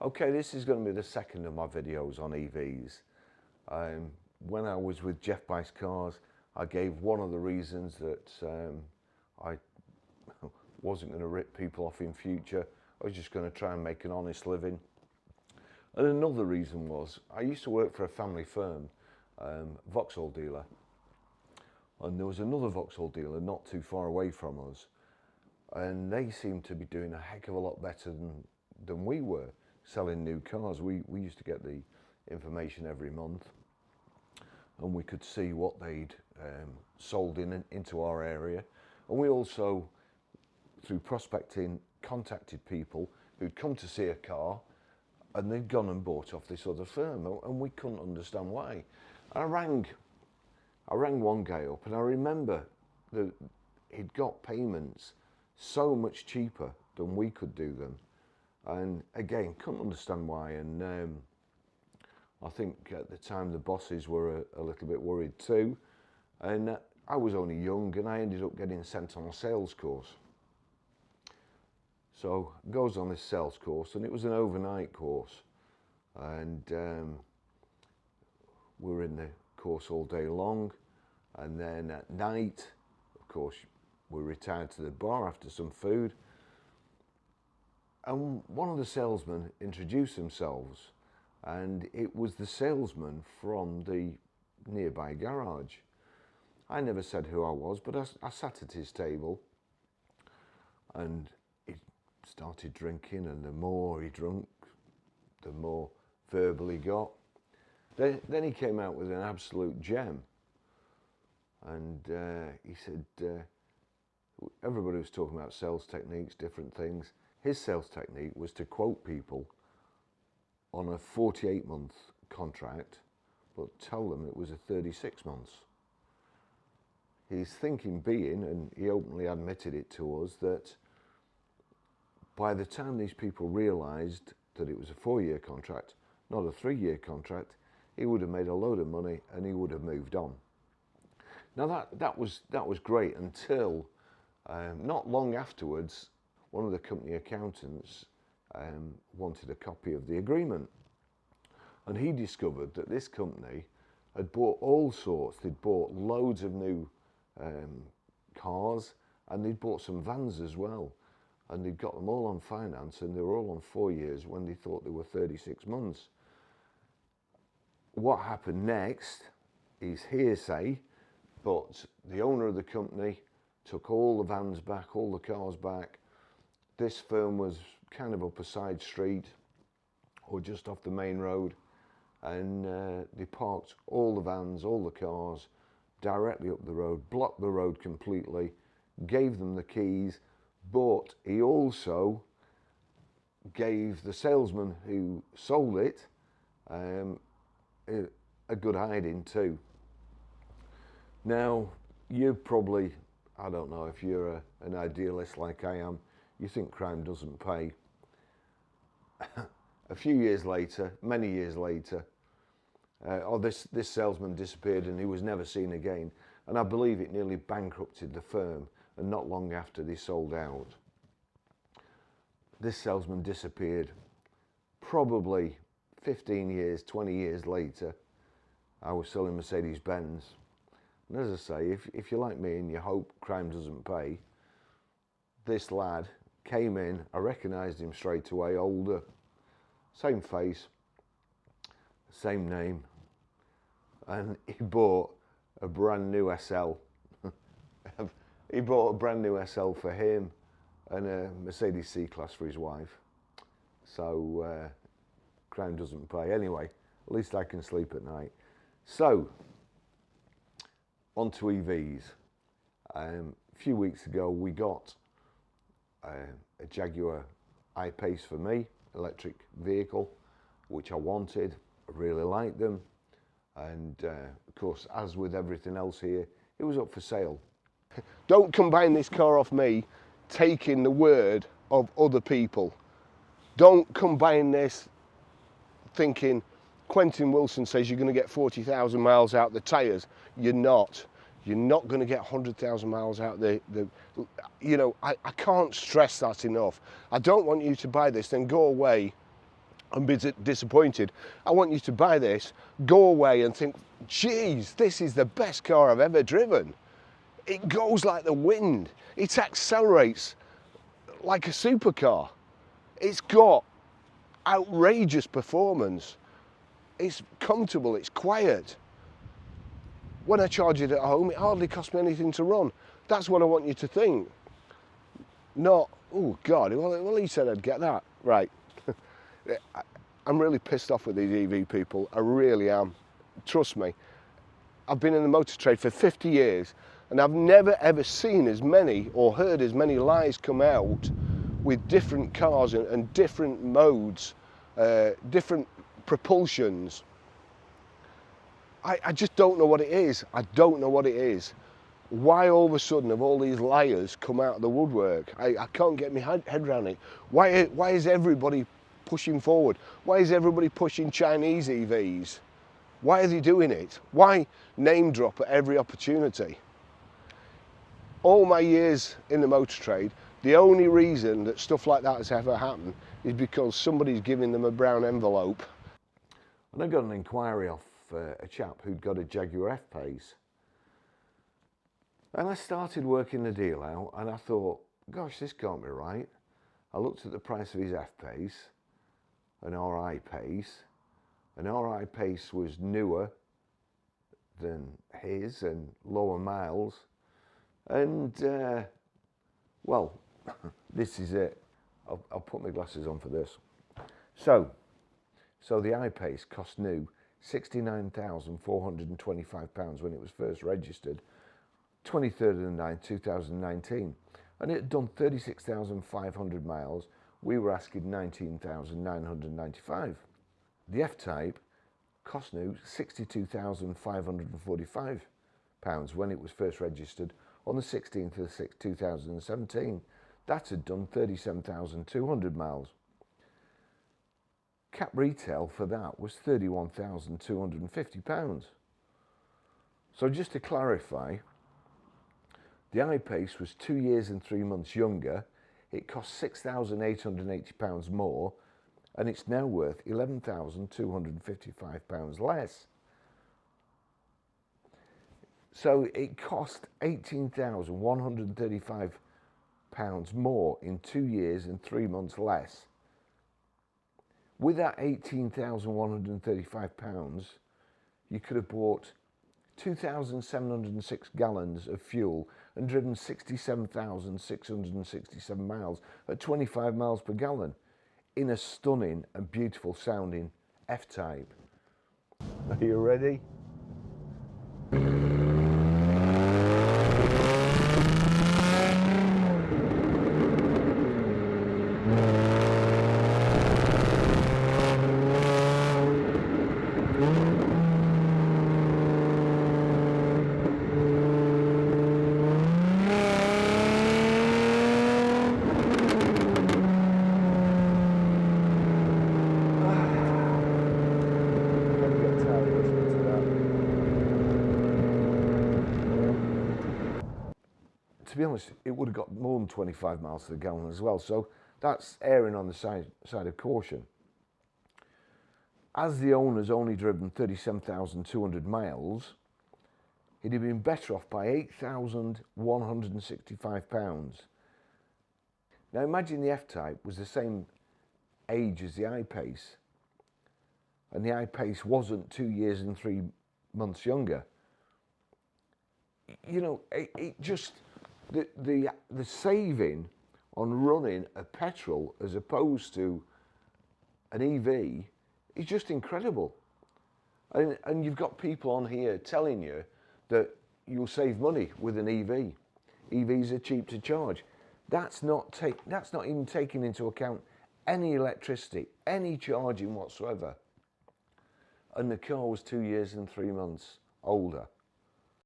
Okay, this is going to be the second of my videos on EVs. When I was with Jeff Bice Cars, I gave one of the reasons that I wasn't going to rip people off in future. I was just going to try and make an honest living. And another reason was, I used to work for a family firm, Vauxhall dealer. And there was another Vauxhall dealer not too far away from us. And they seemed to be doing a heck of a lot better than we were, selling new cars. We used to get the information every month, and we could see what they'd sold into our area. And we also, through prospecting, contacted people who'd come to see a car and they'd gone and bought off this other firm, and we couldn't understand why. I rang one guy up, and I remember that he'd got payments so much cheaper than we could do them, and again, couldn't understand why. And I think at the time the bosses were a little bit worried too, and I was only young, and I ended up getting sent on a sales course. So goes on this sales course, and it was an overnight course, and we were in the course all day long, and then at night, of course, we retired to the bar after some food, and one of the salesmen introduced themselves, and it was the salesman from the nearby garage. I never said who I was, but I sat at his table, and he started drinking, and the more he drank, the more verbal he got. Then he came out with an absolute gem, and he said, everybody was talking about sales techniques, different things. His sales technique was to quote people on a 48-month contract, but tell them it was a 36 months. His thinking being, and he openly admitted it to us, that by the time these people realised that it was a 4-year contract, not a 3-year contract, he would have made a load of money and he would have moved on. Now that was great until not long afterwards, one of the company accountants wanted a copy of the agreement, and he discovered that this company had bought all sorts. They'd bought loads of new cars, and they'd bought some vans as well, and they'd got them all on finance, and they were all on 4 years when they thought they were 36 months. What happened next is hearsay, but the owner of the company took all the vans back, all the cars back. This firm was kind of up a side street or just off the main road, and they parked all the vans, all the cars directly up the road, blocked the road completely, gave them the keys, but he also gave the salesman who sold it a good hiding too. Now, you probably, I don't know if you're an idealist like I am, you think crime doesn't pay. A few years later, many years later, this salesman disappeared and he was never seen again, and I believe it nearly bankrupted the firm, and not long after they sold out. This salesman disappeared. Probably 15 years, 20 years later, I was selling Mercedes-Benz. And as I say, if you're like me and you hope crime doesn't pay, this lad came in, I recognised him straight away, older, same face, same name, and he bought a brand new SL. He bought a brand new SL for him and a Mercedes C-Class for his wife. So crime doesn't pay. Anyway, at least I can sleep at night. So, on to EVs. A few weeks ago we got a Jaguar iPace for me, electric vehicle, which I wanted. I really liked them, and of course, as with everything else here, it was up for sale. Don't come buying this car off me taking the word of other people. Don't come buying this thinking Quentin Wilson says you're going to get 40,000 miles out the tyres. You're not. You're not going to get 100,000 miles out the you know, I can't stress that enough. I don't want you to buy this, then go away and be disappointed. I want you to buy this, go away and think, geez, this is the best car I've ever driven. It goes like the wind. It accelerates like a supercar. It's got outrageous performance. It's comfortable, it's quiet. When I charge it at home, it hardly costs me anything to run. That's what I want you to think. Not, oh God, well he said I'd get that. Right. I'm really pissed off with these EV people. I really am. Trust me. I've been in the motor trade for 50 years and I've never ever seen as many or heard as many lies come out with different cars and different modes, different propulsions. I just don't know what it is. I don't know what it is. Why all of a sudden have all these liars come out of the woodwork? I can't get my head around it. Why is everybody pushing forward? Why is everybody pushing Chinese EVs? Why are they doing it? Why name drop at every opportunity? All my years in the motor trade, the only reason that stuff like that has ever happened is because somebody's giving them a brown envelope. And I got an inquiry off a chap who'd got a Jaguar F-Pace. And I started working the deal out and I thought, gosh, this can't be right. I looked at the price of his F-Pace, an iPace. An iPace was newer than his and lower miles. And, well, this is it. I'll put my glasses on for this. So the iPace cost new £69,425 when it was first registered, 23rd of the 9th, 2019. And it had done 36,500 miles. We were asking 19,995. The F-Type cost new £62,545 when it was first registered on the 16th of the 6th, 2017. That had done 37,200 miles. Cap retail for that was £31,250. So just to clarify, the iPace was 2 years and 3 months younger. It cost £6,880 more, and it's now worth £11,255 less. So it cost £18,135 more in 2 years and 3 months less. With that £18,135, you could have bought 2,706 gallons of fuel and driven 67,667 miles at 25 miles per gallon in a stunning and beautiful sounding F-Type. Are you ready? To be honest, it would have got more than 25 miles to the gallon as well, so that's erring on the side of caution. As the owner's only driven 37,200 miles, he'd have been better off by £8,165. Now imagine the F-Type was the same age as the iPace, and the iPace wasn't 2 years and 3 months younger. You know, it just... The saving on running a petrol as opposed to an EV is just incredible. And you've got people on here telling you that you'll save money with an EV. EVs are cheap to charge. That's not even taking into account any electricity, any charging whatsoever. And the car was 2 years and 3 months older.